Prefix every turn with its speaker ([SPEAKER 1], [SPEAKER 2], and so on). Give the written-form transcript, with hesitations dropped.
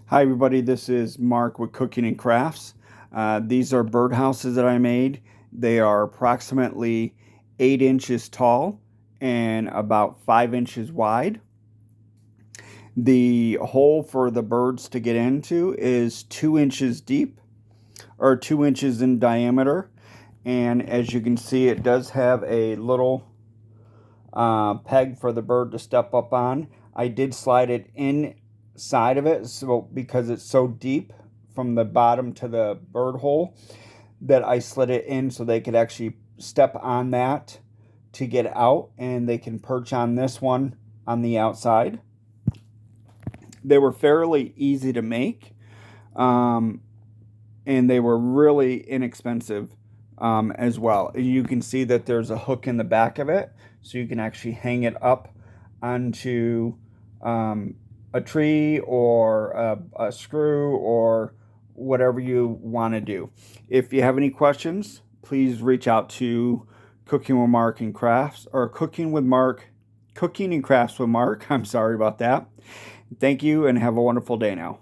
[SPEAKER 1] Hi everybody, this is Mark with Cooking and Crafts. These are birdhouses that I made. They are approximately 8 inches tall and about 5 inches wide. The hole for the birds to get into is 2 inches deep or 2 inches in diameter. And as you can see, it does have a little peg for the bird to step up on. I did slide it inside of it so because it's so deep from the bottom to the bird hole that I slid it in so they could actually step on that to get out, and they can perch on this one on the outside. They were fairly easy to make, and they were really inexpensive as well. You can see that there's a hook in the back of it, so you can actually hang it up onto a tree or a screw or whatever you want to do. If you have any questions, please reach out to Cooking with Mark and Crafts, or Cooking and Crafts with Mark. I'm sorry about that. Thank you and have a wonderful day now.